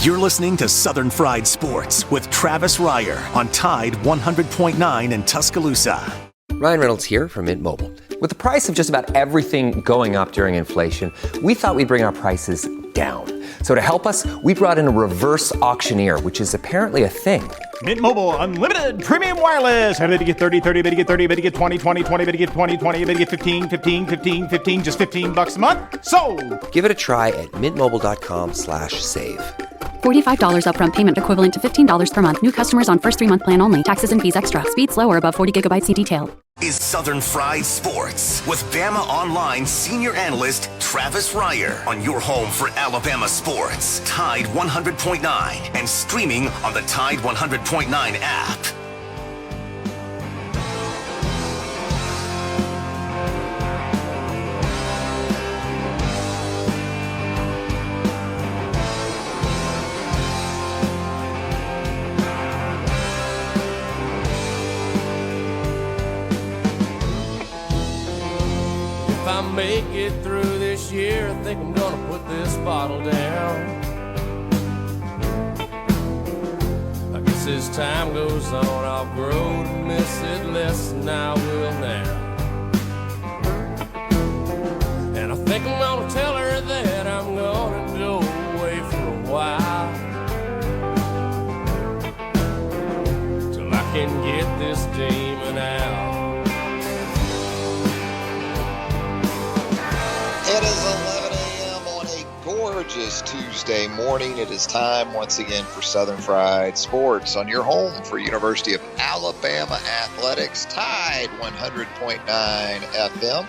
You're listening to Southern Fried Sports with Travis Reier on Tide 100.9 in Tuscaloosa. Ryan Reynolds here from Mint Mobile. With the price of just about everything going up during inflation, we thought we'd bring our prices down. So to help us, we brought in a reverse auctioneer, which is apparently a thing. Mint Mobile Unlimited Premium Wireless. How to get 30, 30, bit to get 30, bit to get 20, 20, 20, bit to get 20, 20, bit to get 15, 15, 15, 15, just $15 a month? Sold! Give it a try at mintmobile.com/save. $45 upfront payment equivalent to $15 per month. New customers on first 3-month plan only. Taxes and fees extra. Speed slower above 40 gigabytes. See detail. Is Southern Fried Sports with Bama Online senior analyst Travis Reier on your home for Alabama sports. Tide 100.9 and streaming on the Tide 100.9 app. If I make it through this year, I think I'm gonna put this bottle down. I guess as time goes on, I'll grow to miss it less than I will now. And I think I'm gonna tell her that I'm gonna go away for a while, till I can get this demon out. It is 11 a.m. on a gorgeous Tuesday morning. It is time once again for Southern Fried Sports on your home for University of Alabama Athletics, Tide 100.9 FM.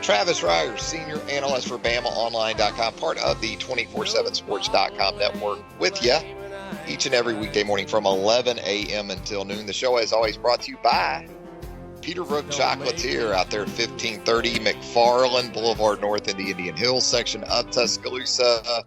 Travis Reier, senior analyst for BamaOnline.com, part of the 247sports.com network, with you each and every weekday morning from 11 a.m. until noon. The show, as always, brought to you by Peterbrook Chocolatier out there at 1530 McFarland Boulevard North in the Indian Hills section of Tuscaloosa.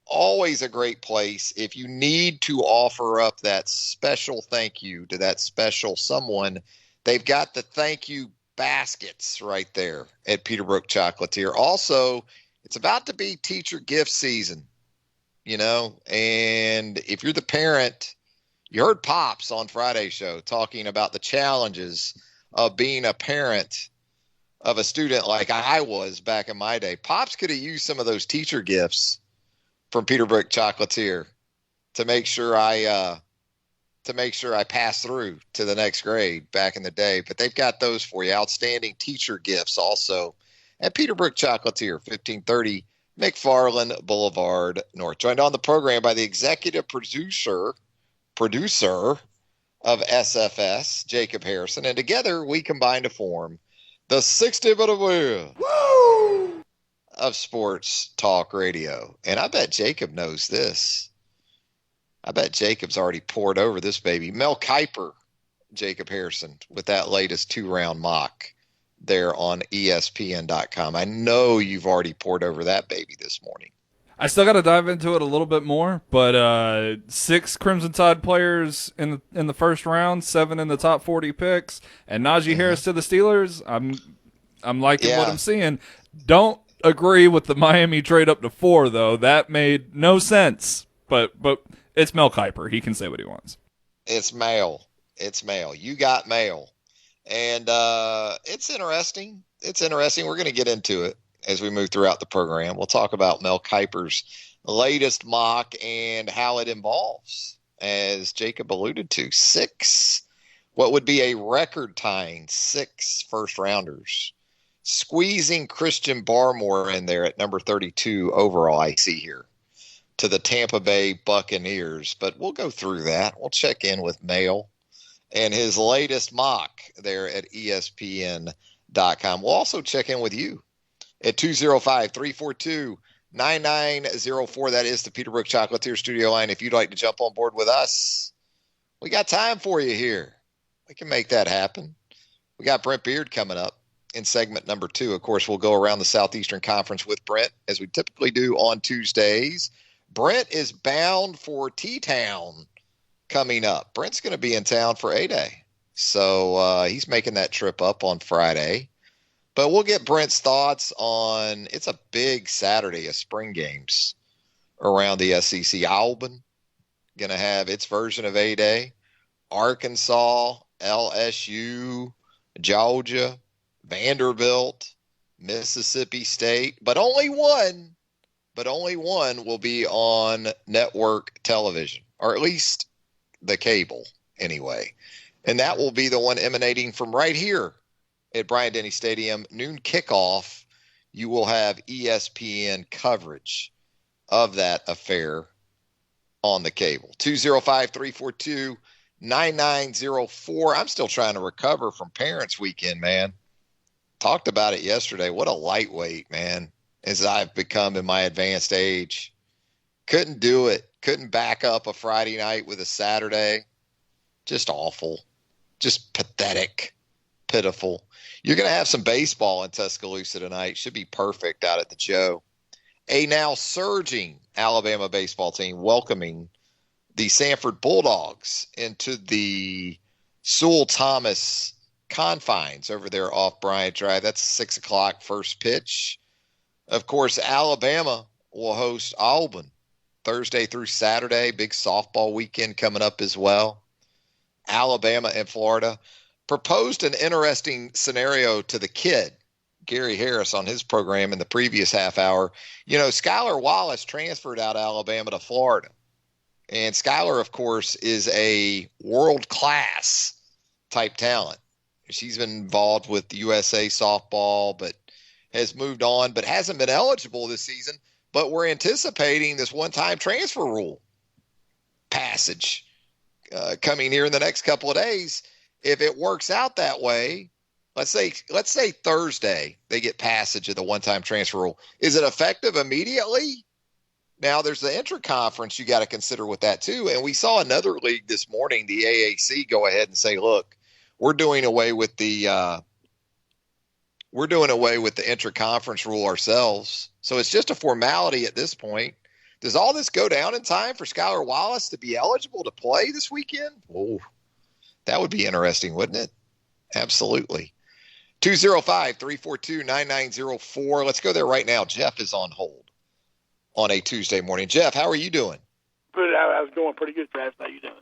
Always a great place. If you need to offer up that special thank you to that special someone, they've got the thank you baskets right there at Peterbrook Chocolatier. Also, it's about to be teacher gift season, you know, and if you're the parent, you heard Pops on Friday's show talking about the challenges of being a parent of a student like I was back in my day. Pops could have used some of those teacher gifts from Peterbrook Chocolatier to make sure I pass through to the next grade back in the day. But they've got those for you. Outstanding teacher gifts also at Peterbrook Chocolatier, 1530 McFarland Boulevard North. Joined on the program by the executive producer of SFS, Jacob Harrison, and together we combine to form the 60-minute wheel of sports talk radio. And I bet Jacob knows this. I bet Jacob's already poured over this baby. Mel Kiper, Jacob Harrison, with that latest 2-round mock there on ESPN.com. I know you've already poured over that baby this morning. I still got to dive into it a little bit more, but 6 Crimson Tide players in the first round, 7 in the top 40 picks, and Najee Harris to the Steelers. I'm liking what I'm seeing. Don't agree with the Miami trade up to 4 though. That made no sense. But it's Mel Kiper. He can say what he wants. It's mail. You got mail, and it's interesting. We're going to get into it as we move throughout the program. We'll talk about Mel Kiper's latest mock and how it involves, as Jacob alluded to, 6, what would be a record-tying 6 first-rounders, squeezing Christian Barmore in there at number 32 overall, I see here, to the Tampa Bay Buccaneers. But we'll go through that. We'll check in with Mel and his latest mock there at ESPN.com. We'll also check in with you at 205-342-9904. That is the Peterbrook Chocolatier studio line. If you'd like to jump on board with us, we got time for you here. We can make that happen. We got Brent Beard coming up in segment number 2. Of course, we'll go around the Southeastern Conference with Brent, as we typically do on Tuesdays. Brent is bound for T-Town coming up. Brent's going to be in town for A-Day. So he's making that trip up on Friday. But we'll get Brent's thoughts on, it's a big Saturday of spring games around the SEC. Auburn going to have its version of A-Day. Arkansas, LSU, Georgia, Vanderbilt, Mississippi State, but only one will be on network television, or at least the cable anyway. And that will be the one emanating from right here at Bryant-Denny Stadium. Noon kickoff, you will have ESPN coverage of that affair on the cable. 205-342-9904. I'm still trying to recover from Parents Weekend, man. Talked about it yesterday. What a lightweight, man, as I've become in my advanced age. Couldn't do it. Couldn't back up a Friday night with a Saturday. Just awful. Just pathetic. Pitiful. You're going to have some baseball in Tuscaloosa tonight. Should be perfect out at the Joe. A now surging Alabama baseball team welcoming the Sanford Bulldogs into the Sewell Thomas confines over there off Bryant Drive. That's 6 o'clock first pitch. Of course, Alabama will host Auburn Thursday through Saturday. Big softball weekend coming up as well. Alabama and Florida proposed an interesting scenario to the kid, Gary Harris, on his program in the previous half hour. You know, Skylar Wallace transferred out of Alabama to Florida. And Skylar, of course, is a world-class type talent. She's been involved with the USA softball, but has moved on, but hasn't been eligible this season. But we're anticipating this one-time transfer rule passage coming here in the next couple of days. If it works out that way, let's say Thursday they get passage of the one-time transfer rule. Is it effective immediately? Now, there's the intra-conference you got to consider with that too. And we saw another league this morning, the AAC, go ahead and say, look, we're doing away with the intra-conference rule ourselves. So it's just a formality at this point. Does all this go down in time for Skylar Wallace to be eligible to play this weekend? Oh, that would be interesting, wouldn't it? Absolutely. 205-342-9904. Let's go there right now. Jeff is on hold on a Tuesday morning. Jeff, how are you doing? Good. I was doing pretty good, Travis. How you doing?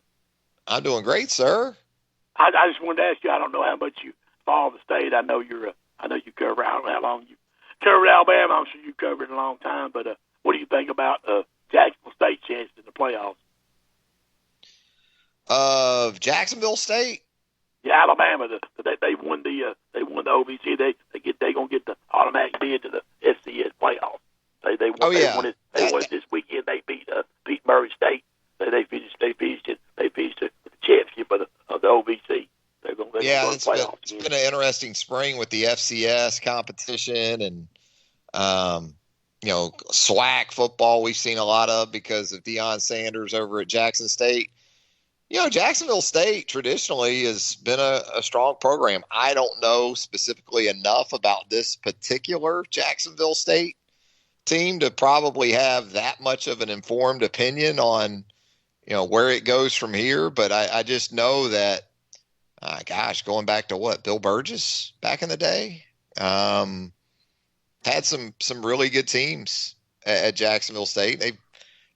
I'm doing great, sir. I just wanted to ask you. I don't know how much you follow the state. I know you cover. I don't know how long you covered Alabama. I'm sure you covered it a long time. But what do you think about Jacksonville State chances in the playoffs? Of Jacksonville State? Yeah, Alabama. They won the OVC. They gonna get the automatic bid to the FCS playoffs. They won it this weekend. They beat Murray State. They finished the championship of the OVC. It's been an interesting spring with the FCS competition and SWAC football we've seen a lot of because of Deion Sanders over at Jackson State. You know, Jacksonville State traditionally has been a strong program. I don't know specifically enough about this particular Jacksonville State team to probably have that much of an informed opinion on, where it goes from here. But I just know that, going back to Bill Burgess back in the day, had some really good teams at Jacksonville State. They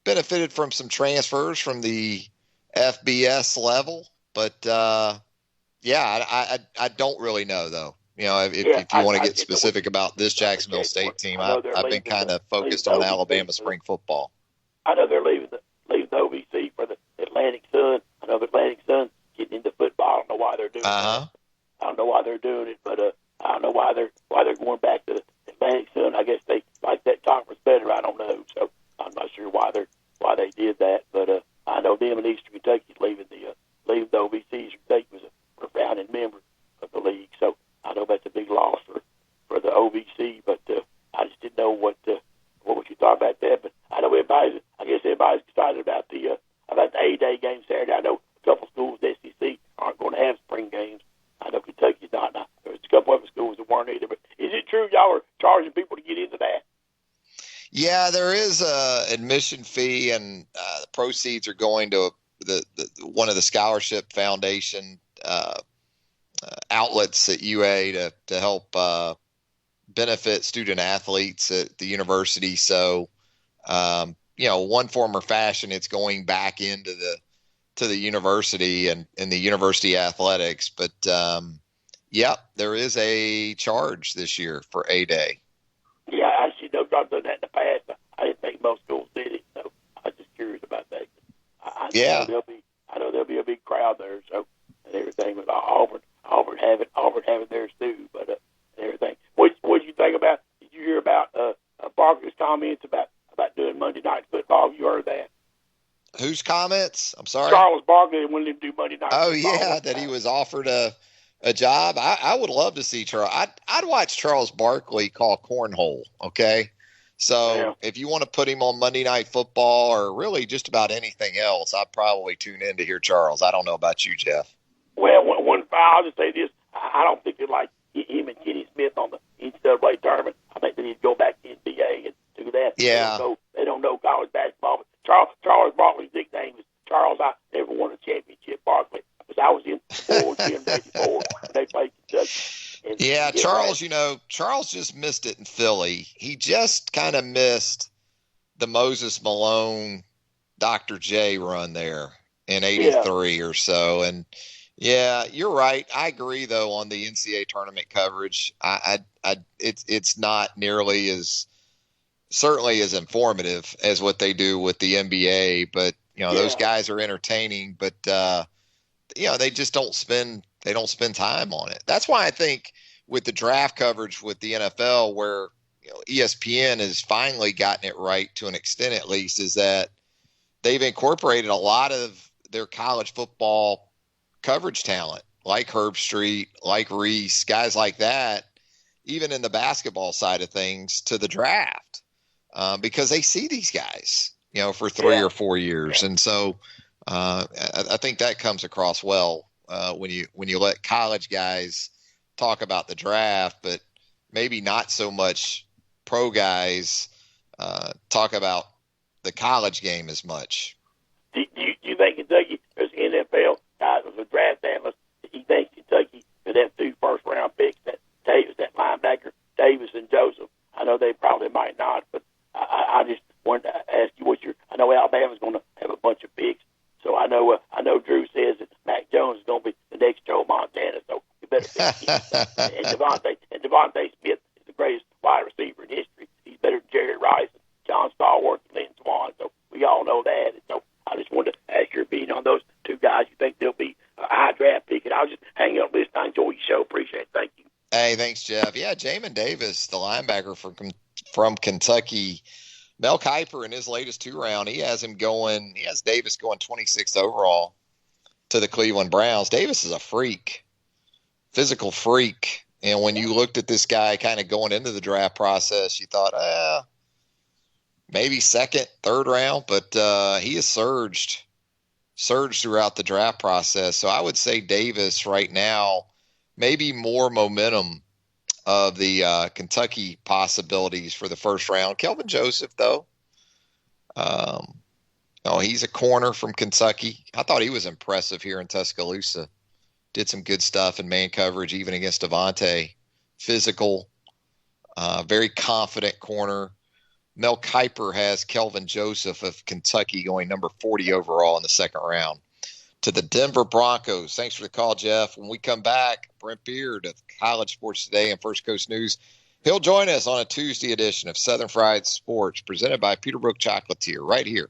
benefited from some transfers from the FBS level, but I don't really know though. If you want to get specific about this Jacksonville State team, I've been kind of focused on Alabama spring football. I know they're leaving the OVC for the Atlantic Sun. I know the Atlantic Sun getting into football. I don't know why they're doing it. I don't know why they're doing it, but I don't know why they're going back to the Atlantic Sun. I guess they like that conference better. I don't know, so I'm not sure why they did that, but I know them in Eastern Kentucky leaving the OVC. Eastern Kentucky was a founding member of the league, so I know that's a big loss for the OVC. But I just didn't know what was you thought about that. But I know everybody's excited about the A-Day game Saturday. I know a couple schools, the SEC, aren't going to have spring games. I know Kentucky's not. There's a couple other schools that weren't either. But is it true y'all are charging people to get into that? Yeah, there is a admission fee, and the proceeds are going to one of the scholarship foundation outlets at UA to help benefit student athletes at the university. So, one form or fashion, it's going back into the university and in the university athletics. But there is a charge this year for A-Day. Yeah, I should know I've done that in the past. I didn't think most schools did it, so I was just curious about that. I know there'll be a big crowd there, so and everything with Auburn having theirs too, but and everything. What did you think about? Did you hear about Barkley's comments about doing Monday Night Football? You heard that? Whose comments? I'm sorry. Charles Barkley wanted him to do Monday Night Football. Oh yeah, that he was offered a job. I would love to see Charles. I'd watch Charles Barkley call cornhole. Okay. So if you want to put him on Monday Night Football or really just about anything else, I'd probably tune in to hear Charles. I don't know about you, Jeff. Well, I'll just say this. I don't think they're like him and Kenny Smith on the NCAA tournament. I think they need to go back to NBA and do that. Yeah. They don't know college basketball. But Charles Barkley's nickname is Charles. I never won a championship, Barkley. Because I was in 1984 when they played Kentucky. Charles, Charles just missed it in Philly. He just kind of missed the Moses Malone, Dr. J run there in 83 or so. And, yeah, you're right. I agree, though, on the NCAA tournament coverage. It's not nearly as certainly as informative as what they do with the NBA. But, those guys are entertaining. But, they just don't spend time on it. That's why I think with the draft coverage with the NFL, where ESPN has finally gotten it right to an extent, at least, is that they've incorporated a lot of their college football coverage talent, like Herb Street, like Reese, guys like that, even in the basketball side of things, to the draft, because they see these guys, for 3 or 4 years, and so I think that comes across well when you let college guys talk about the draft, but maybe not so much pro guys talk about the college game as much. Do you think Kentucky, there's NFL guys with a draft analyst, he thinks Kentucky could have 2 first-round picks, that linebacker, Davis and Joseph? I know they probably might not, but I just wanted to ask you I know Alabama's going to have a bunch of picks, so I know Drew says that Mac Jones is going to be the next Joe Montana, so you better pick him. and Devontae Smith is the greatest wide receiver in history. He's better than Jerry Rice, and John Stallworth, and Lynn Swann, so we all know that. And so I just wanted to ask your opinion on those 2 guys. You think they'll be a high draft pick? And I was just hanging up listening. I enjoy your show. Appreciate it. Thank you. Hey, thanks, Jeff. Yeah, Jamin Davis, the linebacker from Kentucky. Mel Kiper in his latest 2-round, he has Davis going 26th overall to the Cleveland Browns. Davis is a freak, physical freak. And when you looked at this guy kind of going into the draft process, you thought, maybe 2nd, 3rd round, but he has surged throughout the draft process. So I would say Davis right now, maybe more momentum of the Kentucky possibilities for the first round. Kelvin Joseph, though, he's a corner from Kentucky. I thought he was impressive here in Tuscaloosa. Did some good stuff in man coverage, even against Devontae. Physical, very confident corner. Mel Kiper has Kelvin Joseph of Kentucky going number 40 overall in the 2nd round. To the Denver Broncos. Thanks for the call, Jeff. When we come back, Brent Beard of College Sports Today and First Coast News. He'll join us on a Tuesday edition of Southern Fried Sports, presented by Peterbrook Chocolatier, right here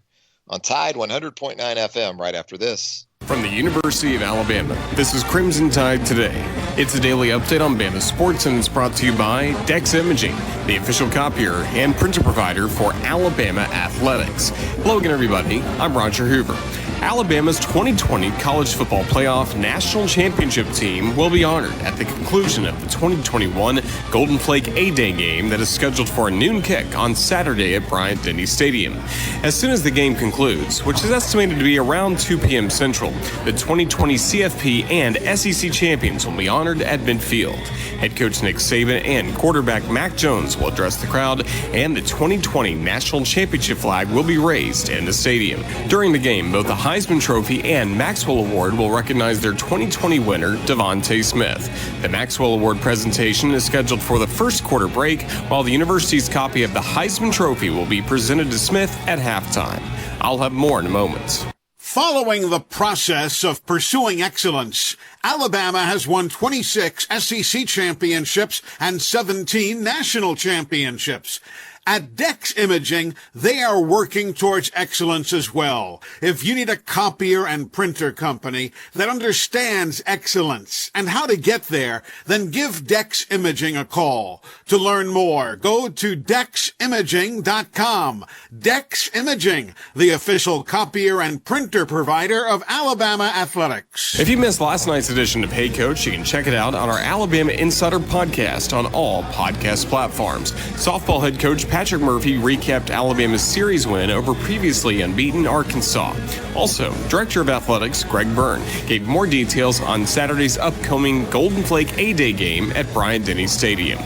on Tide 100.9 FM, right after this. From the University of Alabama, this is Crimson Tide Today. It's a daily update on Bama sports, and it's brought to you by Dex Imaging, the official copier and printer provider for Alabama Athletics. Hello again, everybody. I'm Roger Hoover. Alabama's 2020 College Football Playoff National Championship team will be honored at the conclusion of the 2021 Golden Flake A-Day game that is scheduled for a noon kick on Saturday at Bryant-Denny Stadium. As soon as the game concludes, which is estimated to be around 2 p.m. Central, the 2020 CFP and SEC champions will be honored at midfield. Head coach Nick Saban and quarterback Mac Jones will address the crowd, and the 2020 National Championship flag will be raised in the stadium. During the game, both the Heisman Trophy and Maxwell Award will recognize their 2020 winner, Devontae Smith. The Maxwell Award presentation is scheduled for the first quarter break, while the university's copy of the Heisman Trophy will be presented to Smith at halftime. I'll have more in a moment. Following the process of pursuing excellence, Alabama has won 26 SEC championships and 17 national championships. At Dex Imaging, they are working towards excellence as well. If you need a copier and printer company that understands excellence and how to get there, then give Dex Imaging a call. To learn more, go to DexImaging.com. Dex Imaging, the official copier and printer provider of Alabama Athletics. If you missed last night's edition of Hey Coach, you can check it out on our Alabama Insider podcast on all podcast platforms. Softball head coach Patrick Murphy recapped Alabama's series win over previously unbeaten Arkansas. Also, Director of Athletics Greg Byrne gave more details on Saturday's upcoming Golden Flake A-Day game at Bryant-Denny Stadium.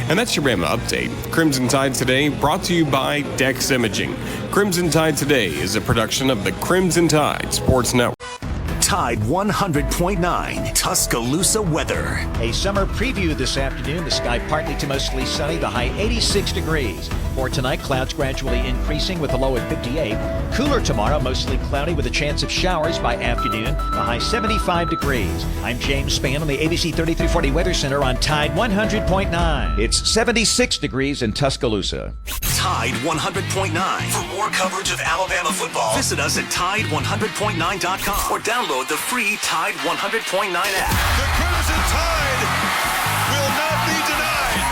And that's your Bama update. Crimson Tide Today brought to you by Dex Imaging. Crimson Tide Today is a production of the Crimson Tide Sports Network. Tide 100.9 Tuscaloosa weather. A summer preview this afternoon. The sky partly to mostly sunny, the high 86 degrees. For tonight, clouds gradually increasing with a low at 58. Cooler tomorrow, mostly cloudy with a chance of showers by afternoon, the high 75 degrees. I'm James Spann on the ABC 3340 Weather Center on Tide 100.9. It's 76 degrees in Tuscaloosa. Tide 100.9. For more coverage of Alabama football, visit us at Tide100.9.com or download the free Tide 100.9 app. The Crimson Tide will not be denied.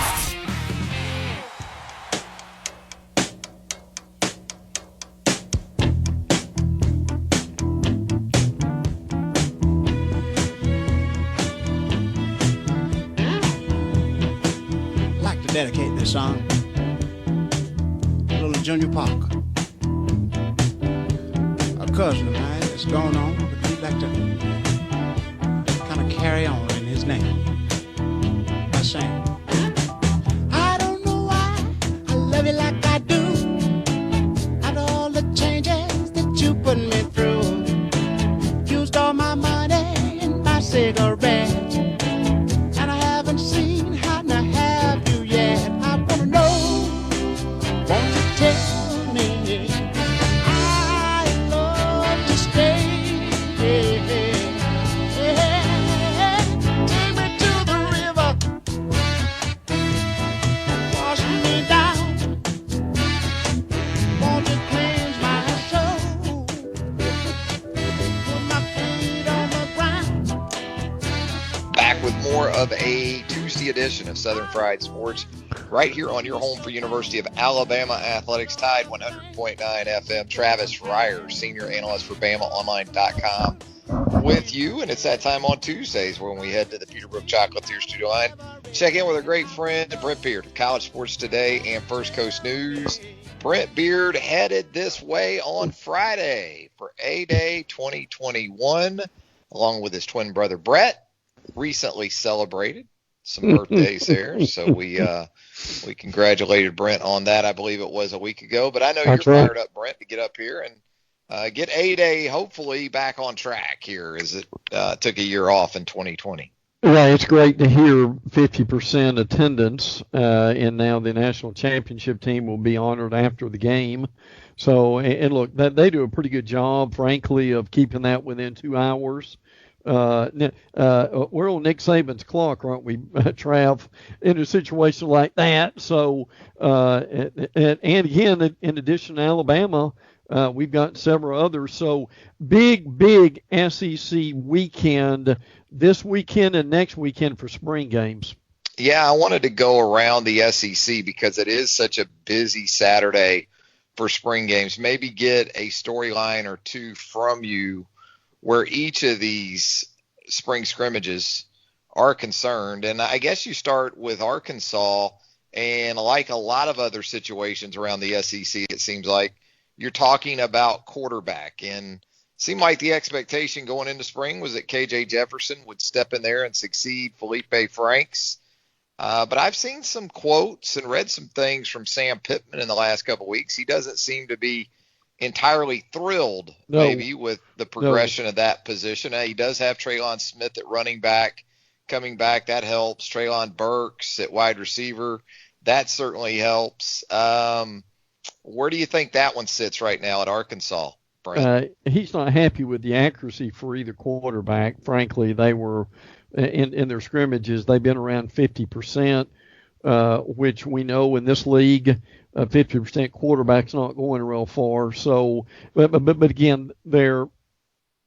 I'd like to dedicate this song to little Junior Parker, a cousin of mine that's gone on. We'd like to kind of carry on in his name by saying, I don't know why I love you like I do. After all the changes that you put me through, used all my money and my cigarettes, and I haven't seen how to have you yet. I want to know, won't you tell me I love to stay? Take me to the river, wash me down, won't you cleanse my soul, put my feet on the ground. Back with more of a Tuesday edition of Southern Fried Sports right here on your home for University of Alabama Athletics. Tide 100.9 FM. Travis Reier, senior analyst for BamaOnline.com, with you. And it's that time on Tuesdays when we head to the Peterbrook Chocolatier studio line. Check in with our great friend Brent Beard of College Sports Today and First Coast News. Brent Beard headed this way on Friday for A-Day 2021, along with his twin brother Brett. Recently celebrated some birthdays there, so we congratulated Brent on that. I believe it was a week ago, but I know you're fired up, Brent, to get up here and get A-Day hopefully back on track here, as it took a year off in 2020. Right, it's great to hear 50% attendance, and now the national championship team will be honored after the game. So, and look, they do a pretty good job, frankly, of keeping that within 2 hours. We're on Nick Saban's clock, aren't we, Trav, in a situation like that. So, and again, in addition to Alabama, we've got several others. So big SEC weekend this weekend and next weekend for spring games. Yeah, I wanted to go around the SEC because it is such a busy Saturday for spring games. Maybe get a storyline or two from you where each of these spring scrimmages are concerned. And I guess you start with Arkansas, and like a lot of other situations around the SEC, it seems like you're talking about quarterback. And it seemed like the expectation going into spring was that KJ Jefferson would step in there and succeed Felipe Franks. But I've seen some quotes and read some things from Sam Pittman in the last couple of weeks. He doesn't seem to be entirely thrilled, maybe, with the progression of that position. He does have Traylon Smith at running back coming back. That helps. Traylon Burks at wide receiver. That certainly helps. Where do you think that one sits right now at Arkansas, Brent? He's not happy with the accuracy for either quarterback. Frankly, they were in their scrimmages, they've been around 50%, which we know in this league, 50% quarterback's not going real far. So, but again, they're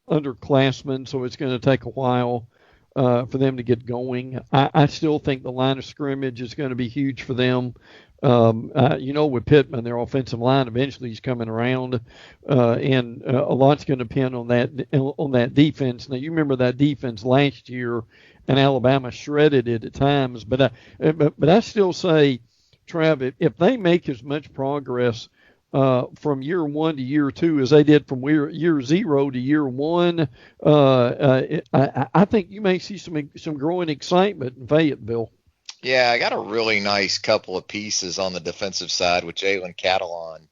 underclassmen, so it's going to take a while for them to get going. I still think the line of scrimmage is going to be huge for them. With Pittman, their offensive line eventually is coming around, and a lot's going to depend on that defense. Now, you remember that defense last year, and Alabama shredded it at times. But I still say, Trav, if they make as much progress from year 1 to year 2 as they did from year 0 to year 1, I think you may see some growing excitement in Fayetteville. Yeah, I got a really nice couple of pieces on the defensive side with Jalen Catalon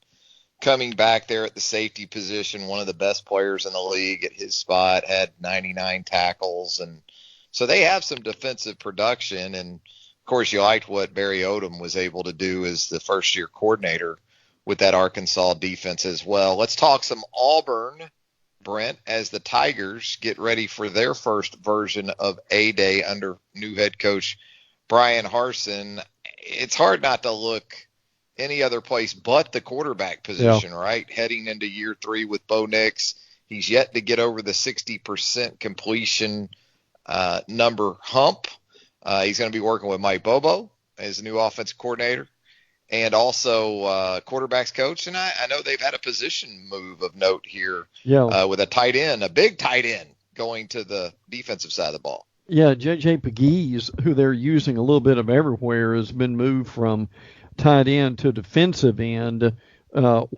coming back there at the safety position, one of the best players in the league at his spot, had 99 tackles. And so they have some defensive production. And, of course, you liked what Barry Odom was able to do as the first-year coordinator with that Arkansas defense as well. Let's talk some Auburn, Brent, as the Tigers get ready for their first version of A-Day under new head coach Brian Harsin. It's hard not to look any other place but the quarterback position, right? Heading into year 3 with Bo Nix. He's yet to get over the 60% completion number hump. He's going to be working with Mike Bobo as the new offensive coordinator and also quarterbacks coach. And I know they've had a position move of note here with a tight end, a big tight end going to the defensive side of the ball. Yeah, J.J. Pegues, who they're using a little bit of everywhere, has been moved from tight end to defensive end,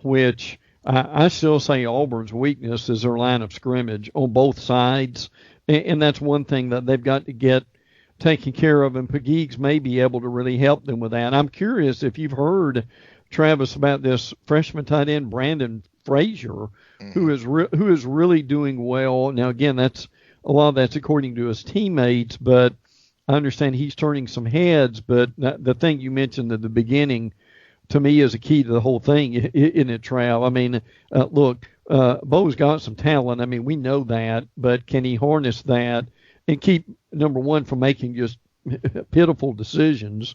which I still say Auburn's weakness is their line of scrimmage on both sides. And that's one thing that they've got to get taken care of, and Pegues may be able to really help them with that. I'm curious if you've heard, Travis, about this freshman tight end, Brandon Frazier, who is really doing well. Now, again, a lot of that's according to his teammates, but I understand he's turning some heads. But the thing you mentioned at the beginning, to me, is a key to the whole thing, isn't it, Trav? I mean, look, Bo's got some talent. I mean, we know that, but can he harness that and keep, number one, from making just pitiful decisions,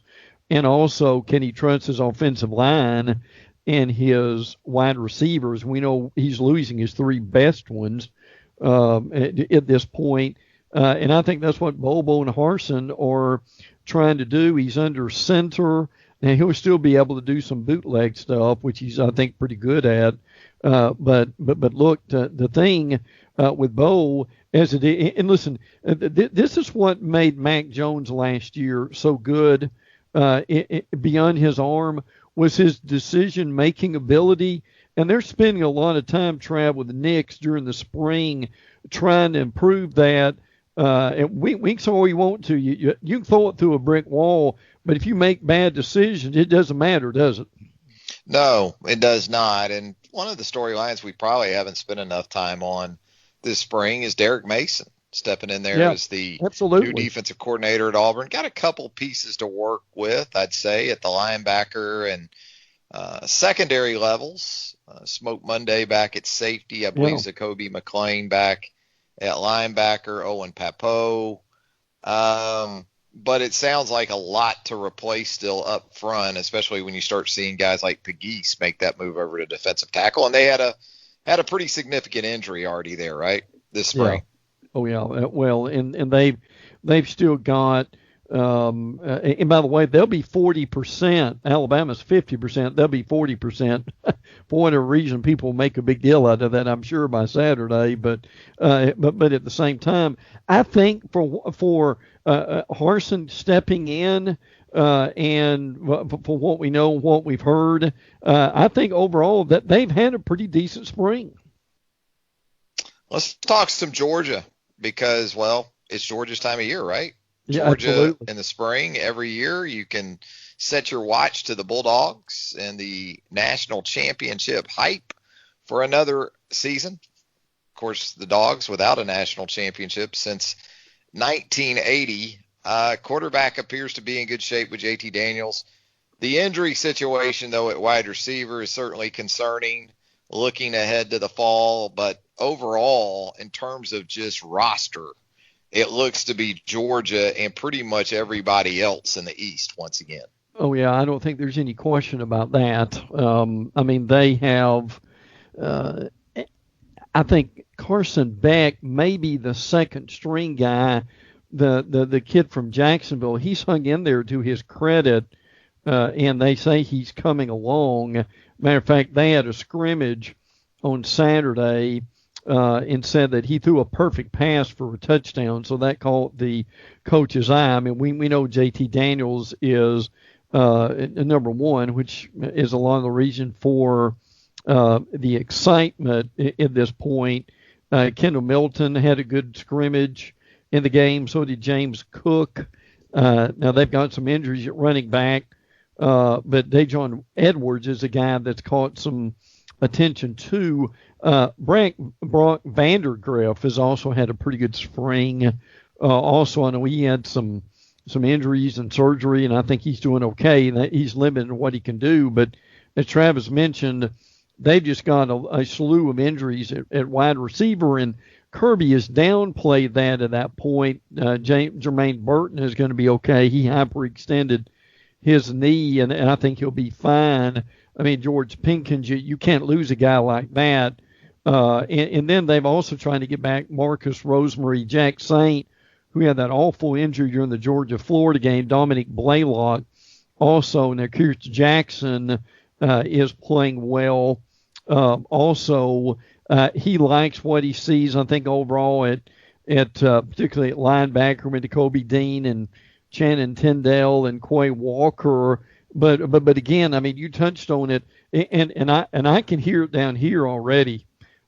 and also can he trust his offensive line and his wide receivers? We know he's losing his 3 best ones at this point. And I think that's what Bobo and Harsin are trying to do. He's under center, and he'll still be able to do some bootleg stuff, which he's, I think, pretty good at. But look, the thing with Bo, and listen, this is what made Mac Jones last year so good beyond his arm, was his decision-making ability. And they're spending a lot of time, Trav, with the Knicks during the spring trying to improve that. And we can say all you want to. You can throw it through a brick wall, but if you make bad decisions, it doesn't matter, does it? No, it does not. And one of the storylines we probably haven't spent enough time on this spring is Derek Mason stepping in there as the new defensive coordinator at Auburn. Got a couple pieces to work with, I'd say, at the linebacker and secondary levels. Smoke Monday back at safety. I believe Zacoby McClain back at linebacker. Owen Papo. But it sounds like a lot to replace still up front, especially when you start seeing guys like Pegues make that move over to defensive tackle. And they had a pretty significant injury already there, right, this spring. Yeah. Oh yeah. Well, and they've still got. And by the way, they'll be 40%. Alabama's 50%. They'll be 40%. For whatever reason, people make a big deal out of that, I'm sure, by Saturday. But at the same time, I think for Harsin stepping in and for what we know, what we've heard, I think overall that they've had a pretty decent spring. Let's talk some Georgia because, well, it's Georgia's time of year, right? Georgia absolutely. in the spring every year. You can set your watch to the Bulldogs and the national championship hype for another season. Of course, the Dogs without a national championship since 1980. Quarterback appears to be in good shape with JT Daniels. The injury situation, though, at wide receiver is certainly concerning looking ahead to the fall. But overall, in terms of just roster, it looks to be Georgia and pretty much everybody else in the East once again. Oh, yeah, I don't think there's any question about that. I mean, they have, I think Carson Beck may be the second string guy, the kid from Jacksonville. He's hung in there to his credit, and they say he's coming along. Matter of fact, they had a scrimmage on Saturday and said that he threw a perfect pass for a touchdown, so that caught the coach's eye. I mean, we know JT Daniels is number one, which is a lot of the reason for the excitement at this point. Kendall Milton had a good scrimmage in the game, so did James Cook. Now they've got some injuries at running back, but Dajon Edwards is a guy that's caught some attention too. Brock Vandergriff has also had a pretty good spring. Also, I know he had some injuries and surgery, and I think he's doing okay. He's limited in what he can do, but as Travis mentioned, they've just got a slew of injuries at wide receiver, and Kirby has downplayed that at that point. Jermaine Burton is going to be okay. He hyperextended his knee, and I think he'll be fine. I mean, George Pinkins, you can't lose a guy like that. And then they've also tried to get back Marcus Rosemary, Jack Saint, who had that awful injury during the Georgia-Florida game, Dominic Blaylock. Also, Nakir Jackson is playing well. Also, he likes what he sees, I think, overall at particularly at linebacker with Kobe Dean and Shannon Tyndall and Quay Walker. But again, I mean, you touched on it, and I can hear it down here already.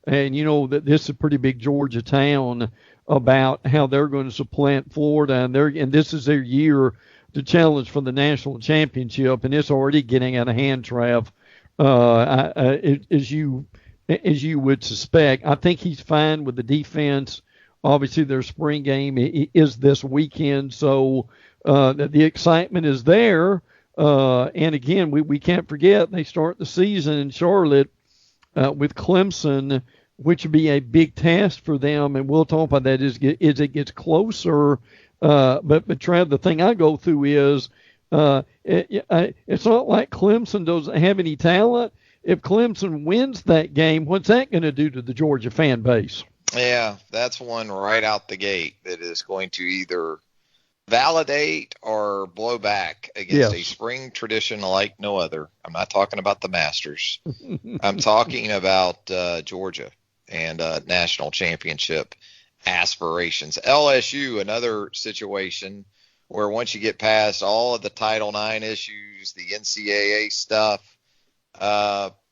And you know that this is a pretty big Georgia town about how they're going to supplant Florida, and this is their year to challenge for the national championship, and it's already getting out of hand, Trav. As you would suspect, I think he's fine with the defense. Obviously, their spring game is this weekend, so the excitement is there. And again, we can't forget they start the season in Charlotte with Clemson, which would be a big test for them, and we'll talk about that as it gets closer. But Trav, the thing I go through is it's not like Clemson doesn't have any talent. If Clemson wins that game, what's that going to do to the Georgia fan base? Yeah, that's one right out the gate that is going to either validate or blow back against a spring tradition like no other. I'm not talking about the Masters. I'm talking about Georgia and national championship aspirations. LSU, another situation where once you get past all of the Title IX issues, the NCAA stuff,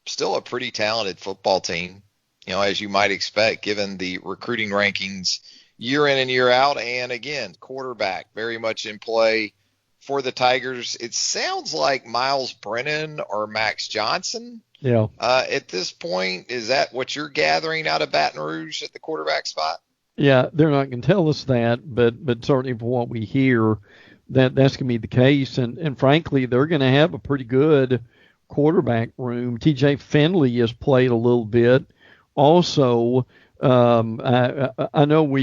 still a pretty talented football team, you know, as you might expect, given the recruiting rankings year in and year out. And again, quarterback very much in play for the Tigers. It sounds like Miles Brennan or Max Johnson. Yeah. At this point, is that what you're gathering out of Baton Rouge at the quarterback spot? Yeah, they're not going to tell us that, but certainly from what we hear, that's going to be the case. And frankly, they're going to have a pretty good quarterback room. TJ Finley has played a little bit. Also, I know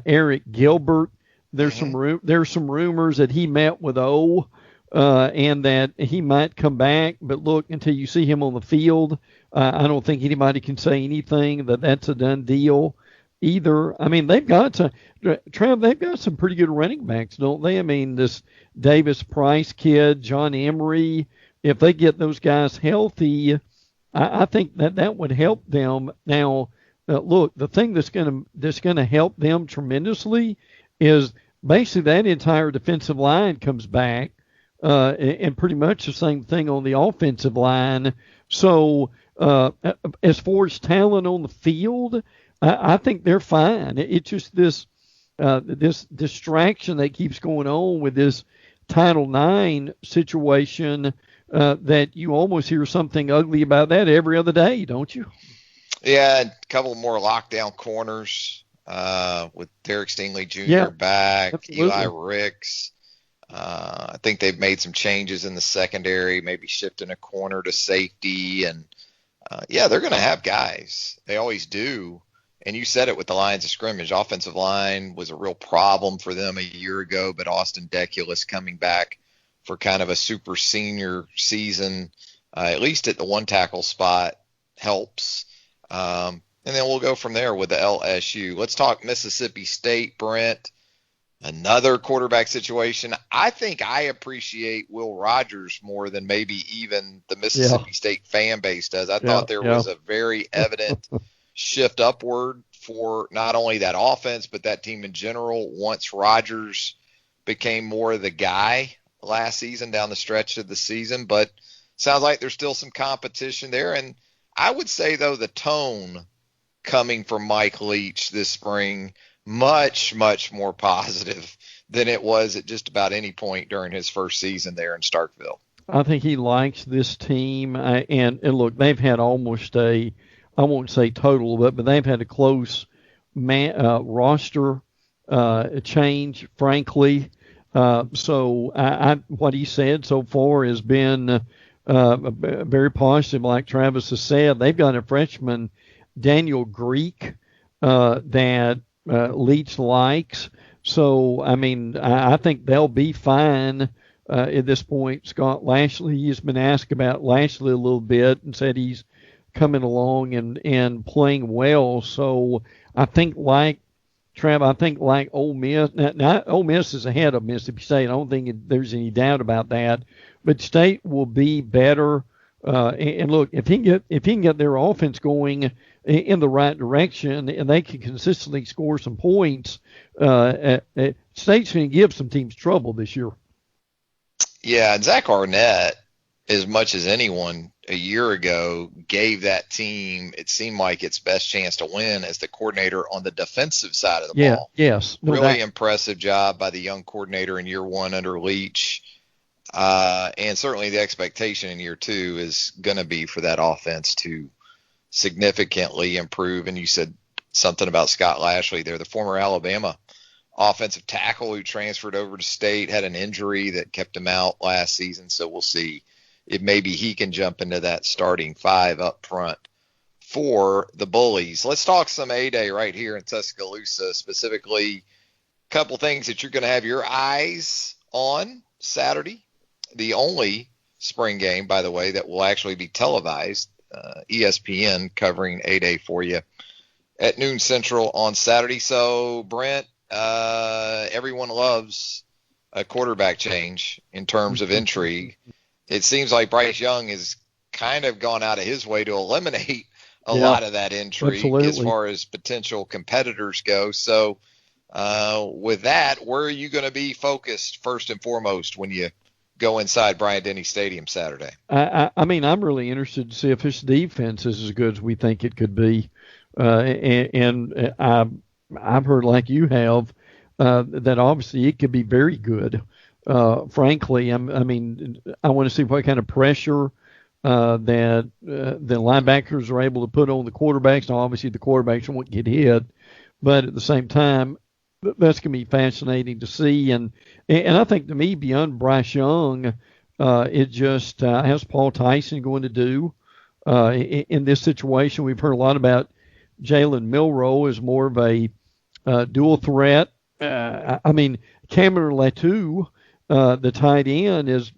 Eric Gilbert. There's some rumors that he met with O, and that he might come back. But look, until you see him on the field, I don't think anybody can say anything that's a done deal either. I mean, they've got some pretty good running backs, don't they? I mean, this Davis Price kid, John Emery, if they get those guys healthy, I think that would help them. Now, look, the thing that's going to help them tremendously is basically that entire defensive line comes back, and pretty much the same thing on the offensive line. So as far as talent on the field, I think they're fine. It's just this this distraction that keeps going on with this Title IX situation, that you almost hear something ugly about that every other day, don't you? Yeah, a couple more lockdown corners with Derek Stingley Jr. back, absolutely. Eli Ricks. I think they've made some changes in the secondary, maybe shifting a corner to safety. And, they're going to have guys. They always do. And you said it with the lines of scrimmage. Offensive line was a real problem for them a year ago, but Austin Deculus coming back for kind of a super senior season, at least at the one tackle spot, helps. And then we'll go from there with the LSU. Let's talk Mississippi State, Brent. Another quarterback situation. I think I appreciate Will Rogers more than maybe even the Mississippi State fan base does. I thought there was a very evident shift upward for not only that offense, but that team in general once Rogers became more of the guy last season down the stretch of the season. But sounds like there's still some competition there. And I would say, though, the tone coming from Mike Leach this spring, much, much more positive than it was at just about any point during his first season there in Starkville. I think he likes this team. And look, they've had almost I won't say total, but they've had a close roster change, frankly. So what he said so far has been very positive. Like Travis has said, they've got a freshman, Daniel Greek, that Leach likes. So, I mean, I think they'll be fine at this point. Scott Lashley has been asked about Lashley a little bit and said he's coming along and playing well. So I think like Ole Miss, now Ole Miss is ahead of Mississippi State. I don't think there's any doubt about that. But State will be better. And look, if he can get their offense going in the right direction and they can consistently score some points, State's going to give some teams trouble this year. Yeah, and Zach Arnett, as much as anyone a year ago, gave that team, it seemed like, its best chance to win as the coordinator on the defensive side of the ball. Yes. Really impressive job by the young coordinator in year one under Leach. And certainly the expectation in year two is going to be for that offense to significantly improve. And you said something about Scott Lashley there, the former Alabama offensive tackle who transferred over to State, had an injury that kept him out last season. So we'll see if maybe he can jump into that starting five up front for the Bullies. Let's talk some A-Day right here in Tuscaloosa, specifically a couple things that you're going to have your eyes on Saturday. The only spring game, by the way, that will actually be televised, ESPN covering A-Day for you at noon Central on Saturday. So, Brent, everyone loves a quarterback change in terms of intrigue. It seems like Bryce Young has kind of gone out of his way to eliminate a lot of that intrigue as far as potential competitors go. So, with that, where are you going to be focused first and foremost when you go inside Bryant-Denny Stadium Saturday? I mean, I'm really interested to see if his defense is as good as we think it could be. And I've heard, like you have, that obviously it could be very good. Frankly, I mean, I want to see what kind of pressure that the linebackers are able to put on the quarterbacks. Now, obviously, the quarterbacks won't get hit, but at the same time, that's going to be fascinating to see. And I think, to me, beyond Bryce Young, it just how's Paul Tyson going to do in this situation? We've heard a lot about Jalen Milroe as more of a dual threat. I mean, Cameron Latu, the tight end,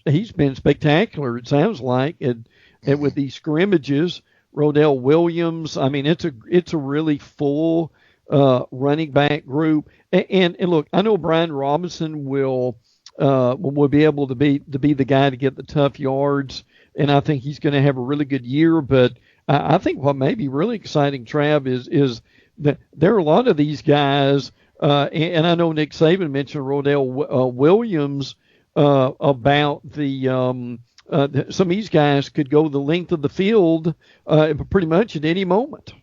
he's been spectacular, it sounds like, and with these scrimmages. Rodell Williams, I mean, it's a really full running back group. And look, I know Brian Robinson will be able to be the guy to get the tough yards, and I think he's going to have a really good year. But I think what may be really exciting, Trav, is that there are a lot of these guys, and I know Nick Saban mentioned Rodell Williams about some of these guys could go the length of the field pretty much at any moment.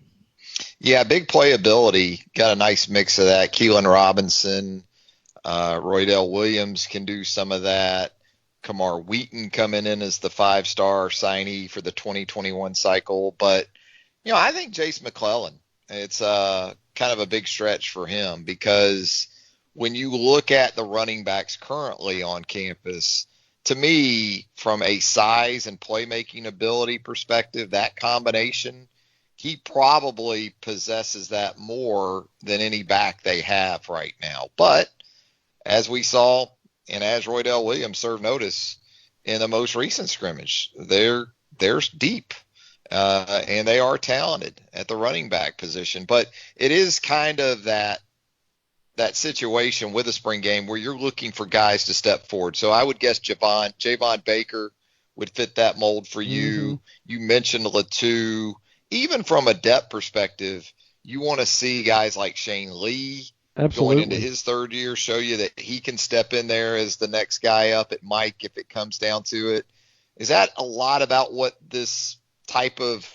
Yeah, big playability. Got a nice mix of that. Keelan Robinson, Roydell Williams can do some of that. Kamar Wheaton coming in as the 5-star signee for the 2021 cycle. But, I think Jace McClellan, it's kind of a big stretch for him because when you look at the running backs currently on campus, to me, from a size and playmaking ability perspective, that combination, he probably possesses that more than any back they have right now. But as we saw, and as Roydell Williams served notice in the most recent scrimmage, they're deep, and they are talented at the running back position. But it is kind of that situation with a spring game where you're looking for guys to step forward. So I would guess Javon Baker would fit that mold for you. You mentioned Latu. Even from a depth perspective, you want to see guys like Shane Lee Absolutely. going into his third year, show you that he can step in there as the next guy up at Mike if it comes down to it. Is that a lot about what this type of,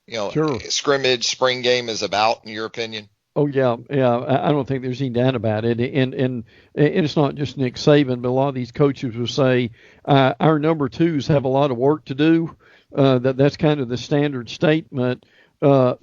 Sure. scrimmage spring game is about, in your opinion? Oh yeah. I don't think there's any doubt about it. And it's not just Nick Saban, but a lot of these coaches will say our number twos have a lot of work to do. That's kind of the standard statement. Yes,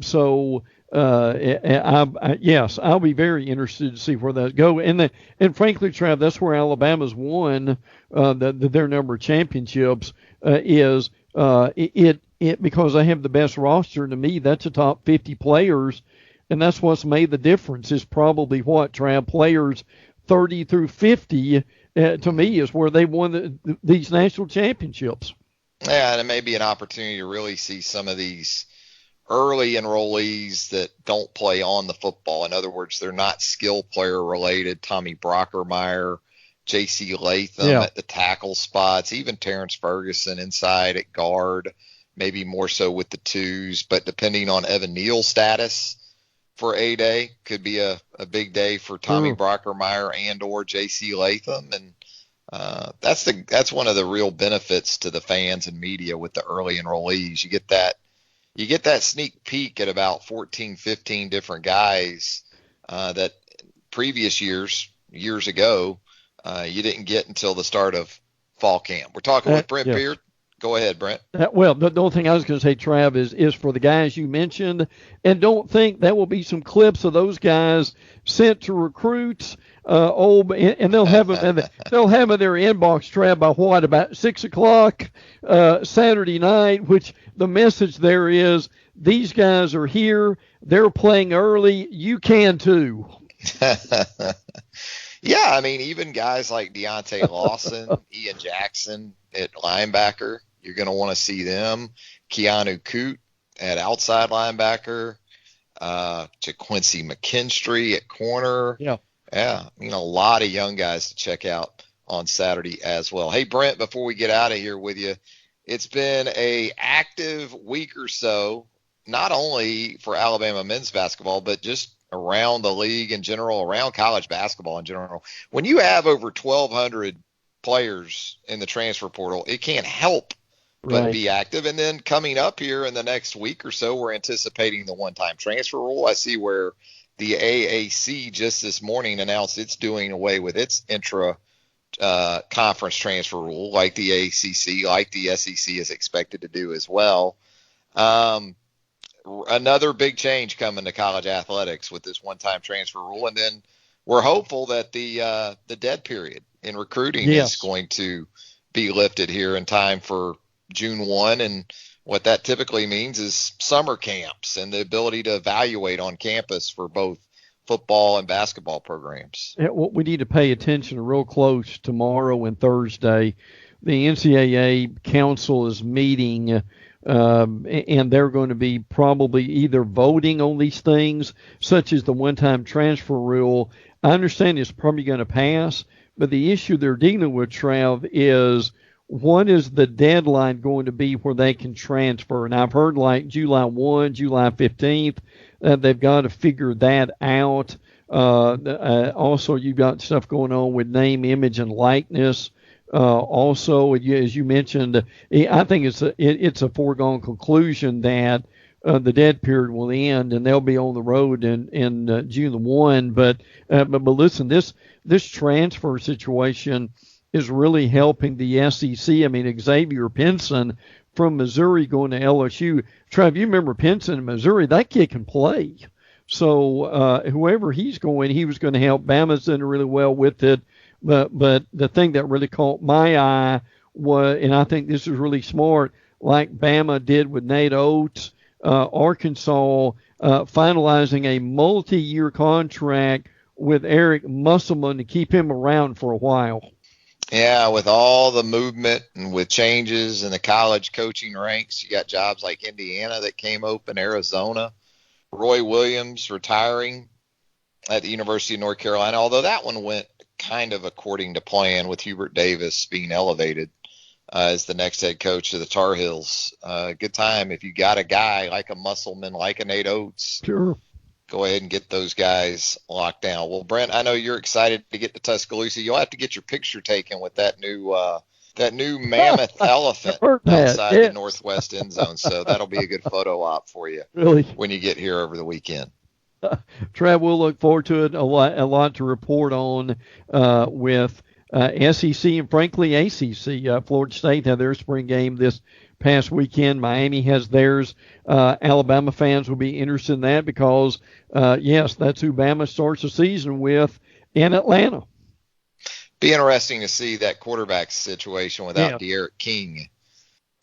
I'll be very interested to see where that go. And frankly, Trav, that's where Alabama's won their number of championships because they have the best roster. To me, that's a top 50 players, and that's what's made the difference. Is probably what, Trav, players 30 through 50 to me is where they won these national championships. Yeah, and it may be an opportunity to really see some of these early enrollees that don't play on the football. In other words, they're not skill player related. Tommy Brockermeyer, J.C. Latham at the tackle spots, even Terrence Ferguson inside at guard, maybe more so with the twos. But depending on Evan Neal's status for A-Day, could be a big day for Tommy Brockermeyer and or J.C. Latham. And that's one of the real benefits to the fans and media with the early enrollees. You get that sneak peek at about 14, 15 different guys that previous years ago, you didn't get until the start of fall camp. We're talking with Brent Beard. Go ahead, Brent. Well, the only thing I was going to say, Trav, is for the guys you mentioned, and don't think there will be some clips of those guys sent to recruits. And they'll have them in their inbox, Trav, by about 6:00 Saturday night. Which the message there is, these guys are here. They're playing early. You can too. Yeah, I mean, even guys like Deontay Lawson, Ian Jackson at linebacker, you're going to want to see them. Keanu Coote at outside linebacker, JaQuincy McKinstry at corner. Yeah, I mean, a lot of young guys to check out on Saturday as well. Hey, Brent, before we get out of here with you, it's been a active week or so, not only for Alabama men's basketball, but just around the league in general, around college basketball in general. When you have over 1,200 players in the transfer portal, it can't help but be active. And then coming up here in the next week or so, we're anticipating the one-time transfer rule. I see where the AAC just this morning announced it's doing away with its conference transfer rule, like the ACC, like the SEC is expected to do as well. Another big change coming to college athletics with this one-time transfer rule. And then we're hopeful that the dead period in recruiting is going to be lifted here in time for June 1. And what that typically means is summer camps and the ability to evaluate on campus for both football and basketball programs. What we need to pay attention real close tomorrow and Thursday. The NCAA council is meeting, and they're going to be probably either voting on these things, such as the one-time transfer rule. I understand it's probably going to pass, but the issue they're dealing with, Trav, is what is the deadline going to be where they can transfer? And I've heard like July 1, July 15th. They've got to figure that out. Also, you've got stuff going on with name, image, and likeness. Also, as you mentioned, I think it's a foregone conclusion that the dead period will end, and they'll be on the road in June the 1. But listen, this transfer situation is really helping the SEC. I mean, Xavier Pinson from Missouri going to LSU. Trav, you remember Pinson in Missouri? That kid can play. So whoever he's going, he was going to help. Bama's done really well with it. But the thing that really caught my eye was, and I think this is really smart, like Bama did with Nate Oates, Arkansas finalizing a multi-year contract with Eric Musselman to keep him around for a while. Yeah, with all the movement and with changes in the college coaching ranks, you got jobs like Indiana that came open, Arizona, Roy Williams retiring at the University of North Carolina, although that one went kind of according to plan with Hubert Davis being elevated as the next head coach of the Tar Heels. Good time if you got a guy like a Musselman, like a Nate Oates. Sure. Go ahead and get those guys locked down. Well, Brent, I know you're excited to get to Tuscaloosa. You'll have to get your picture taken with that new mammoth elephant outside the northwest end zone. So that'll be a good photo op for you when you get here over the weekend. Trav, we'll look forward to it. A lot to report on with SEC and, frankly, ACC. Florida State had their spring game this past weekend. Miami has theirs. Alabama fans will be interested in that because, yes, that's who Bama starts the season with in Atlanta. Be interesting to see that quarterback situation without De'Aaron King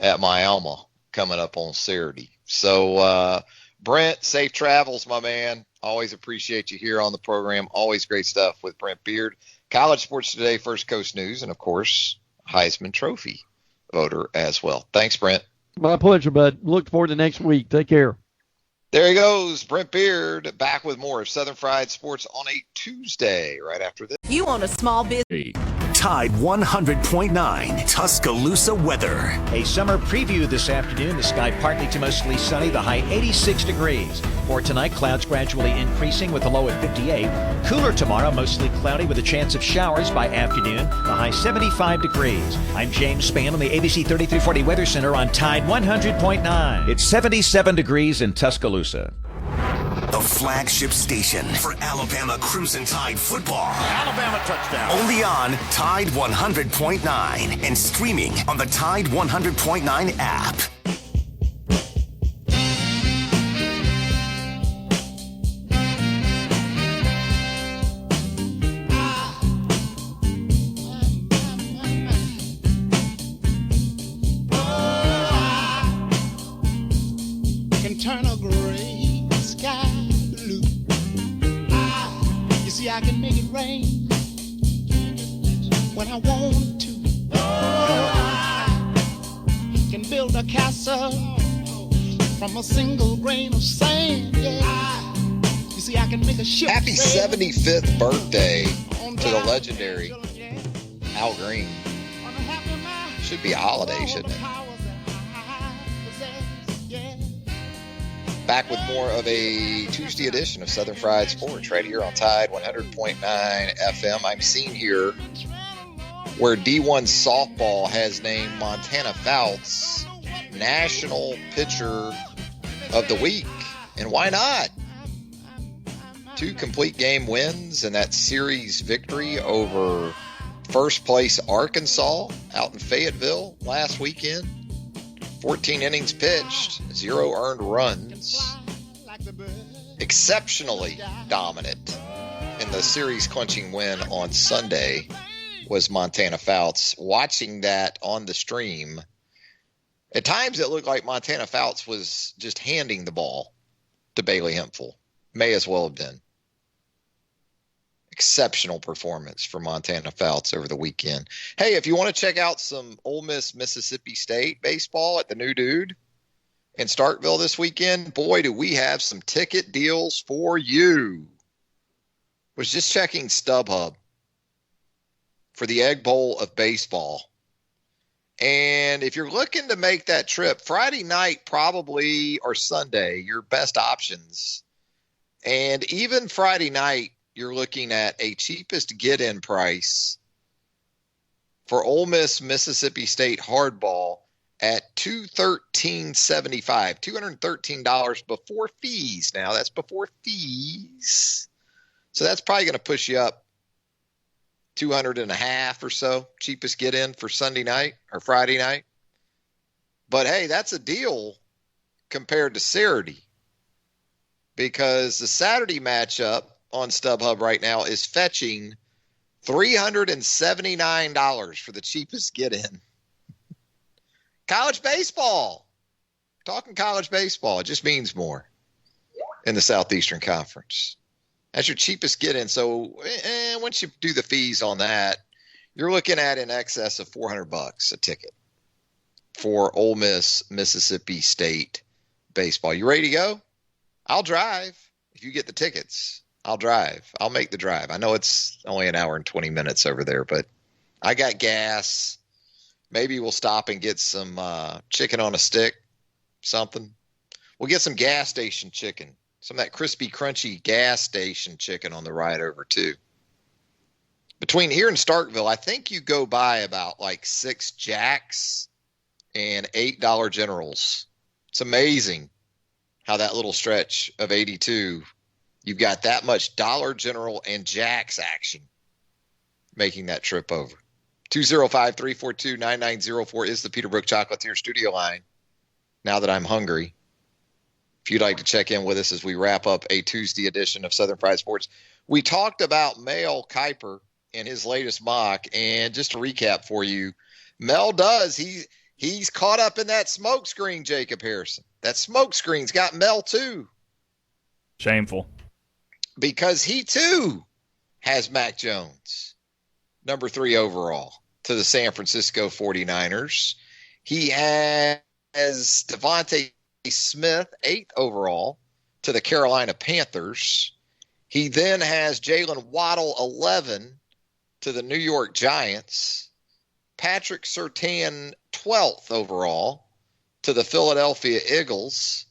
at Miami coming up on Saturday. So, Brent, safe travels, my man. Always appreciate you here on the program. Always great stuff with Brent Beard. College Sports Today, First Coast News, and, of course, Heisman Trophy voter as well. Thanks, Brent. My pleasure, bud. Look forward to next week. Take care. There he goes, Brent Beard, back with more of Southern Fried Sports on a Tuesday right after this. You own a small business. Tide 100.9 Tuscaloosa weather. A summer preview this afternoon. The sky partly to mostly sunny, the high 86 degrees. For tonight, clouds gradually increasing with a low at 58. Cooler tomorrow, mostly cloudy with a chance of showers by afternoon, the high 75 degrees. I'm James Spann on the ABC 3340 Weather Center on Tide 100.9. It's 77 degrees in Tuscaloosa. The flagship station for Alabama Crimson Tide football. Alabama touchdown. Only on Tide 100.9 and streaming on the Tide 100.9 app. Can turn a gray sky blue. You see, I can make it rain when I want to. Can build a castle from a single grain of sand. Yeah. You see, I can make a ship. Happy 75th birthday to the legendary Al Green. Should be a holiday, shouldn't it? Back with more of a Tuesday edition of Southern Fried Sports right here on Tide 100.9 FM. I'm seeing here where D1 softball has named Montana Fouts National Pitcher of the Week. And why not? 2 complete game wins and that series victory over first place Arkansas out in Fayetteville last weekend. 14 innings pitched, 0 earned runs. Exceptionally dominant in the series clinching win on Sunday was Montana Fouts. Watching that on the stream, at times it looked like Montana Fouts was just handing the ball to Bailey Hemphill. May as well have been. Exceptional performance for Montana Fouts over the weekend. Hey, if you want to check out some Ole Miss Mississippi State baseball at the New Dude in Starkville this weekend, boy, do we have some ticket deals for you. Was just checking StubHub for the Egg Bowl of baseball. And if you're looking to make that trip, Friday night probably or Sunday, your best options. And even Friday night, you're looking at a cheapest get-in price for Ole Miss Mississippi State hardball at $213.75. $213 before fees. Now, that's before fees. So that's probably going to push you up $200.50 or so. Cheapest get in for Sunday night or Friday night. But hey, that's a deal compared to Saturday, because the Saturday matchup on StubHub right now is fetching $379 for the cheapest get in. College baseball. Talking college baseball, it just means more in the Southeastern Conference. That's your cheapest get in. So once you do the fees on that, you're looking at in excess of $400 a ticket for Ole Miss, Mississippi State baseball. You ready to go? I'll drive. If you get the tickets, I'll drive. I'll make the drive. I know it's only an hour and 20 minutes over there, but I got gas. Maybe we'll stop and get some chicken on a stick, something. We'll get some gas station chicken, some of that crispy, crunchy gas station chicken on the ride over, too. Between here and Starkville, I think you go by about like 6 Jacks and $8 Generals. It's amazing how that little stretch of 82, you've got that much Dollar General and Jack's action making that trip over. 205-342-9904 is the Peterbrook Chocolatier studio line. Now that I'm hungry, if you'd like to check in with us as we wrap up a Tuesday edition of Southern Fried Sports. We talked about Mel Kiper and his latest mock, and just to recap for you, Mel does. He's caught up in that smoke screen, Jacob Harrison. That smoke screen's got Mel too. Shameful. Because he too has Mac Jones, number 3 overall, to the San Francisco 49ers. He has Devontae Smith, 8th overall, to the Carolina Panthers. He then has Jalen Waddle, 11, to the New York Giants. Patrick Surtain, 12th overall, to the Philadelphia Eagles.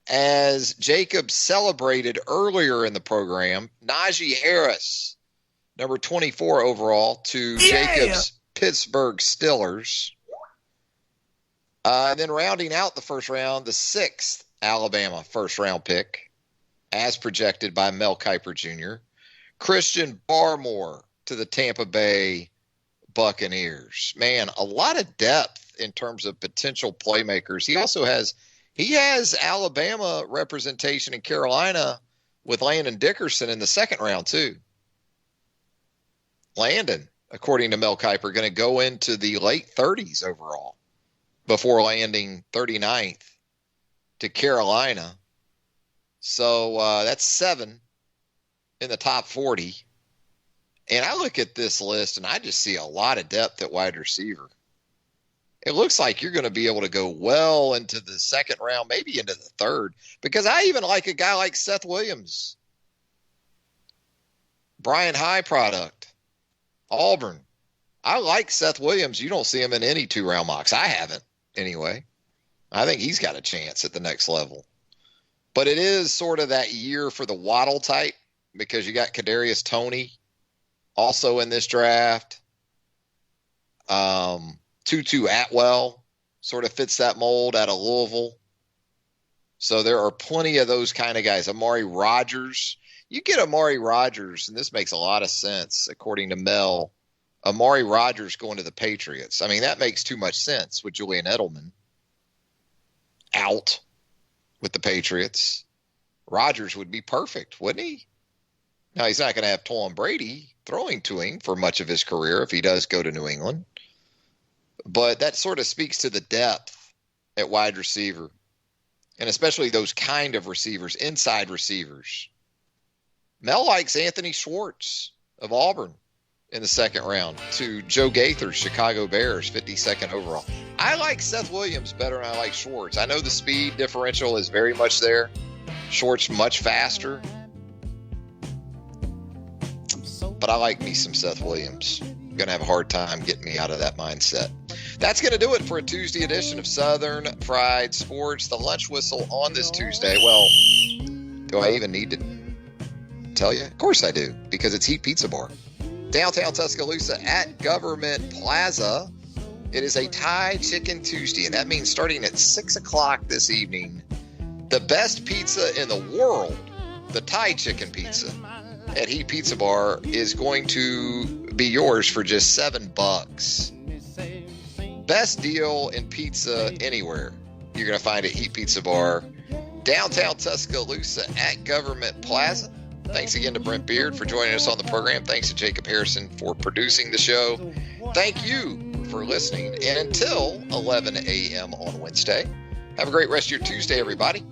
As Jacob celebrated earlier in the program, Najee Harris, number 24 overall, to Jacob's Pittsburgh Steelers. And then rounding out the first round, the 6th Alabama first-round pick, as projected by Mel Kiper Jr., Christian Barmore to the Tampa Bay Buccaneers. Man, a lot of depth in terms of potential playmakers. He has Alabama representation in Carolina with Landon Dickerson in the second round, too. Landon, according to Mel Kiper, going to go into the late 30s overall before landing 39th to Carolina. So that's 7 in the top 40. And I look at this list, and I just see a lot of depth at wide receiver. It looks like you're going to be able to go well into the second round, maybe into the third, because I even like a guy like Seth Williams. Brian High product, Auburn. I like Seth Williams. You don't see him in any 2-round mocks. I haven't, anyway. I think he's got a chance at the next level. But it is sort of that year for the Waddle type, because you got Kadarius Toney also in this draft. Tutu Atwell sort of fits that mold out of Louisville. So there are plenty of those kind of guys. Amari Rodgers. You get Amari Rodgers, and this makes a lot of sense, according to Mel. Amari Rodgers going to the Patriots. I mean, that makes too much sense with Julian Edelman out with the Patriots. Rodgers would be perfect, wouldn't he? Now, he's not going to have Tom Brady throwing to him for much of his career if he does go to New England. But that sort of speaks to the depth at wide receiver, and especially those kind of receivers, inside receivers. Mel likes Anthony Schwartz of Auburn in the second round to Joe Gaither's Chicago Bears, 52nd overall. I like Seth Williams better than I like Schwartz. I know the speed differential is very much there. Schwartz much faster. But I like me some Seth Williams. I'm going to have a hard time getting me out of that mindset. That's going to do it for a Tuesday edition of Southern Fried Sports. The lunch whistle on this Tuesday. Well, do I even need to tell you? Of course I do, because it's Heat Pizza Bar. Downtown Tuscaloosa at Government Plaza. It is a Thai Chicken Tuesday, and that means starting at 6 o'clock this evening, the best pizza in the world, the Thai Chicken Pizza at Heat Pizza Bar, is going to be yours for just $7. Best deal in pizza anywhere you're going to find at Heat Pizza Bar, downtown Tuscaloosa at Government Plaza. Thanks again to Brent Beard for joining us on the program. Thanks to Jacob Harrison for producing the show. Thank you for listening. And until 11 a.m. on Wednesday, have a great rest of your Tuesday, everybody.